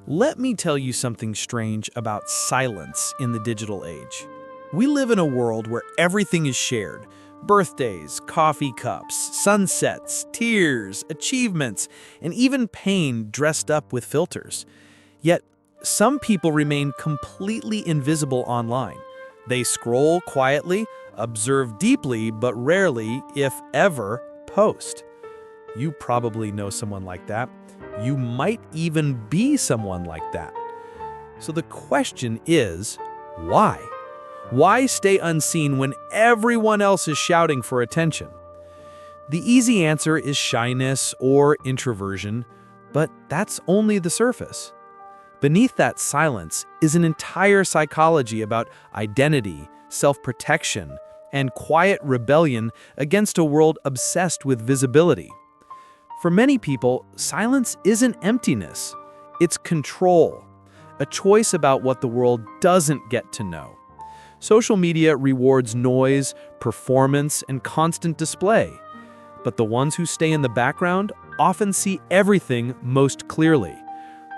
Let me tell you something strange about silence in the digital age. We live in a world where everything is shared. Birthdays, coffee cups, sunsets, tears, achievements, and even pain dressed up with filters. Yet, some people remain completely invisible online. They scroll quietly, observe deeply, but rarely, if ever, post. You probably know someone like that. You might even be someone like that. So the question is, why? Why stay unseen when everyone else is shouting for attention? The easy answer is shyness or introversion, but that's only the surface. Beneath that silence is an entire psychology about identity, self-protection, and quiet rebellion against a world obsessed with visibility. For many people, silence isn't emptiness, it's control, a choice about what the world doesn't get to know. Social media rewards noise, performance, and constant display. But the ones who stay in the background often see everything most clearly.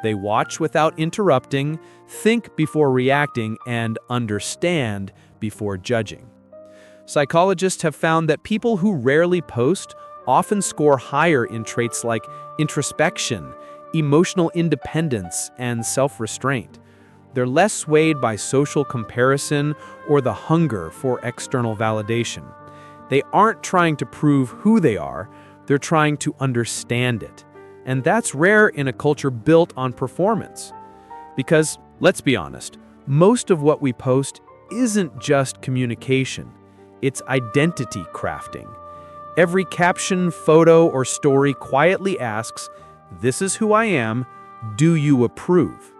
They watch without interrupting, think before reacting, and understand before judging. Psychologists have found that people who rarely post often score higher in traits like introspection, emotional independence, and self-restraint. They're less swayed by social comparison or the hunger for external validation. They aren't trying to prove who they are, they're trying to understand it. And that's rare in a culture built on performance. Because, let's be honest, most of what we post isn't just communication, it's identity crafting. Every caption, photo, or story quietly asks, "This is who I am, do you approve?"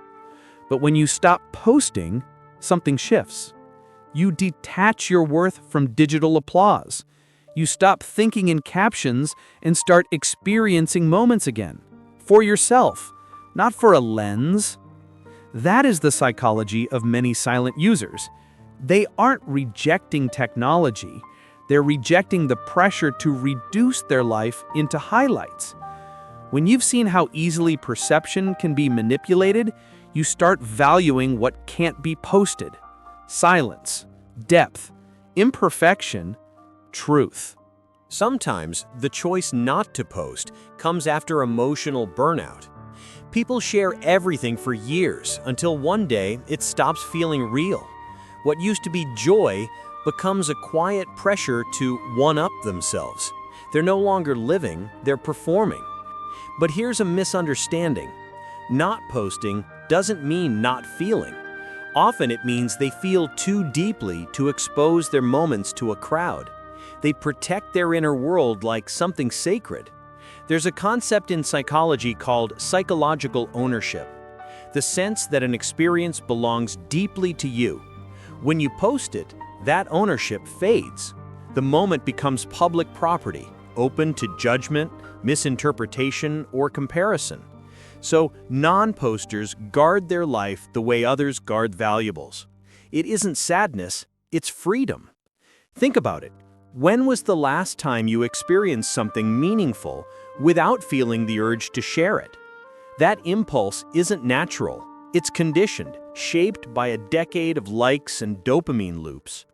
But when you stop posting, something shifts. You detach your worth from digital applause. You stop thinking in captions and start experiencing moments again. For yourself, not for a lens. That is the psychology of many silent users. They aren't rejecting technology. They're rejecting the pressure to reduce their life into highlights. When you've seen how easily perception can be manipulated, you start valuing what can't be posted. Silence, depth, imperfection, truth. Sometimes the choice not to post comes after emotional burnout. People share everything for years until one day it stops feeling real. What used to be joy becomes a quiet pressure to one-up themselves. They're no longer living, they're performing. But here's a misunderstanding. Not posting doesn't mean not feeling. Often it means they feel too deeply to expose their moments to a crowd. They protect their inner world like something sacred. There's a concept in psychology called psychological ownership, the sense that an experience belongs deeply to you. When you post it, that ownership fades. The moment becomes public property, open to judgment, misinterpretation, or comparison. So, non-posters guard their life the way others guard valuables. It isn't sadness, it's freedom. Think about it. When was the last time you experienced something meaningful without feeling the urge to share it? That impulse isn't natural, it's conditioned, shaped by a decade of likes and dopamine loops.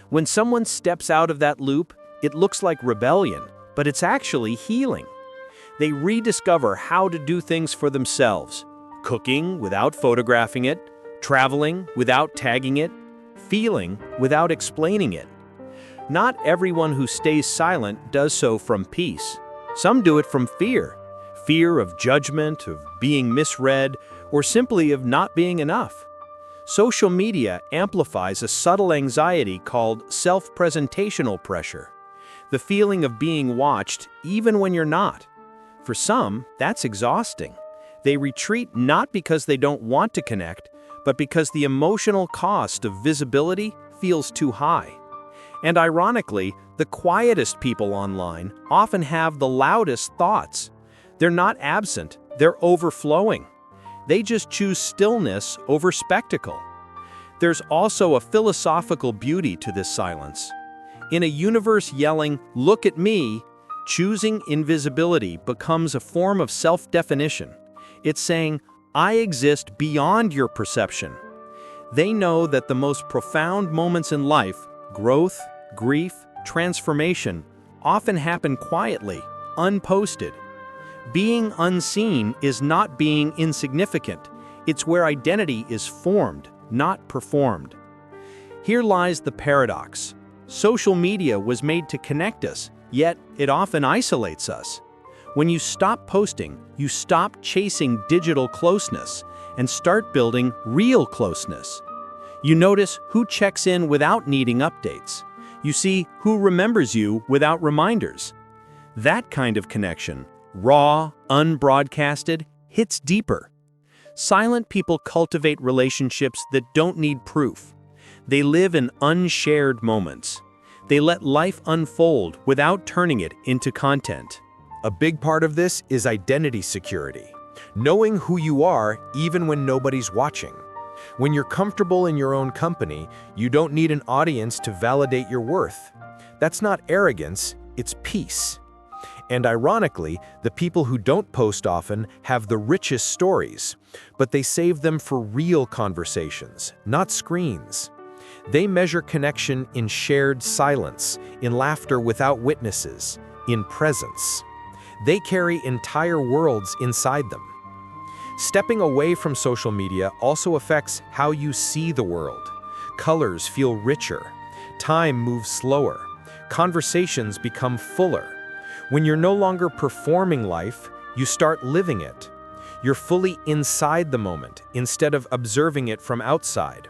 When someone steps out of that loop, it looks like rebellion, but it's actually healing. They rediscover how to do things for themselves, cooking without photographing it, traveling without tagging it, feeling without explaining it. Not everyone who stays silent does so from peace. Some do it from fear of judgment, of being misread, or simply of not being enough. Social media amplifies a subtle anxiety called self-presentational pressure, the feeling of being watched even when you're not. For some, that's exhausting. They retreat not because they don't want to connect, but because the emotional cost of visibility feels too high. And ironically, the quietest people online often have the loudest thoughts. They're not absent, they're overflowing. They just choose stillness over spectacle. There's also a philosophical beauty to this silence. In a universe yelling, "Look at me," choosing invisibility becomes a form of self-definition. It's saying, I exist beyond your perception. They know that the most profound moments in life, growth, grief, transformation, often happen quietly, unposted. Being unseen is not being insignificant. It's where identity is formed, not performed. Here lies the paradox. Social media was made to connect us, yet it often isolates us. When you stop posting, you stop chasing digital closeness and start building real closeness. You notice who checks in without needing updates. You see who remembers you without reminders. That kind of connection, raw, unbroadcasted, hits deeper. Silent people cultivate relationships that don't need proof. They live in unshared moments. They let life unfold without turning it into content. A big part of this is identity security, knowing who you are even when nobody's watching. When you're comfortable in your own company, you don't need an audience to validate your worth. That's not arrogance, it's peace. And ironically, the people who don't post often have the richest stories, but they save them for real conversations, not screens. They measure connection in shared silence, in laughter without witnesses, in presence. They carry entire worlds inside them. Stepping away from social media also affects how you see the world. Colors feel richer. Time moves slower. Conversations become fuller. When you're no longer performing life, you start living it. You're fully inside the moment instead of observing it from outside.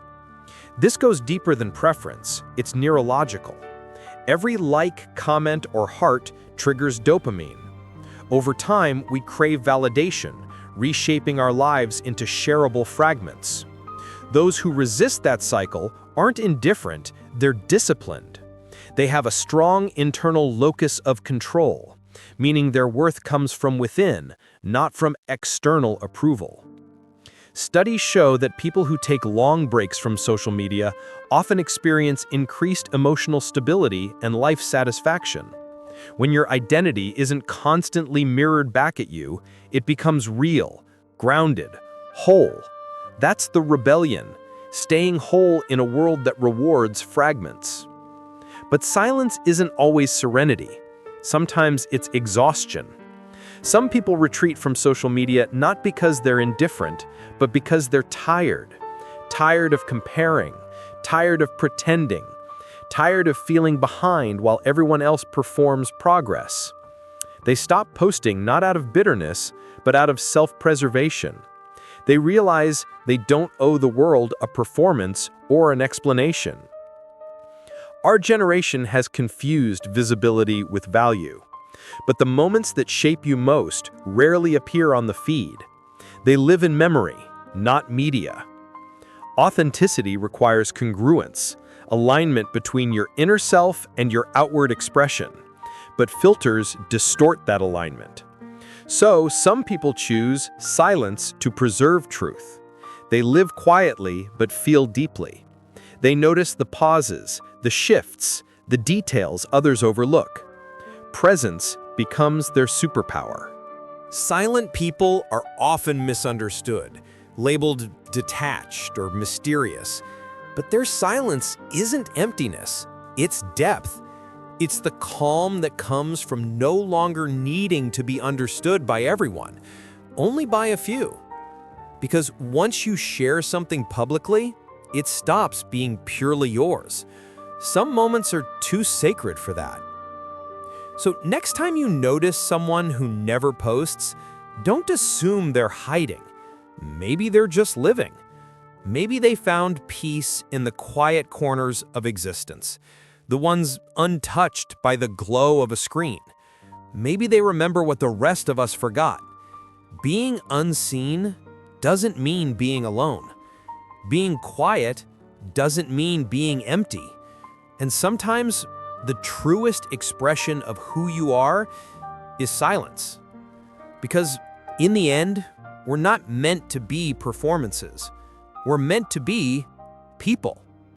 This goes deeper than preference. It's neurological. Every like, comment, or heart triggers dopamine. Over time, we crave validation, reshaping our lives into shareable fragments. Those who resist that cycle aren't indifferent, they're disciplined. They have a strong internal locus of control, meaning their worth comes from within, not from external approval. Studies show that people who take long breaks from social media often experience increased emotional stability and life satisfaction. When your identity isn't constantly mirrored back at you, it becomes real, grounded, whole. That's the rebellion, staying whole in a world that rewards fragments. But silence isn't always serenity. Sometimes it's exhaustion. Some people retreat from social media not because they're indifferent, but because they're tired. Tired of comparing, tired of pretending, tired of feeling behind while everyone else performs progress. They stop posting not out of bitterness, but out of self-preservation. They realize they don't owe the world a performance or an explanation. Our generation has confused visibility with value. But the moments that shape you most rarely appear on the feed. They live in memory, not media. Authenticity requires congruence, alignment between your inner self and your outward expression. But filters distort that alignment. So some people choose silence to preserve truth. They live quietly but feel deeply. They notice the pauses, the shifts, the details others overlook. Presence becomes their superpower. Silent people are often misunderstood, labeled detached or mysterious. But their silence isn't emptiness, it's depth. It's the calm that comes from no longer needing to be understood by everyone, only by a few. Because once you share something publicly, it stops being purely yours. Some moments are too sacred for that. So next time you notice someone who never posts, don't assume they're hiding. Maybe they're just living. Maybe they found peace in the quiet corners of existence, the ones untouched by the glow of a screen. Maybe they remember what the rest of us forgot. Being unseen doesn't mean being alone. Being quiet doesn't mean being empty. And sometimes the truest expression of who you are is silence. Because in the end, we're not meant to be performances. We're meant to be people.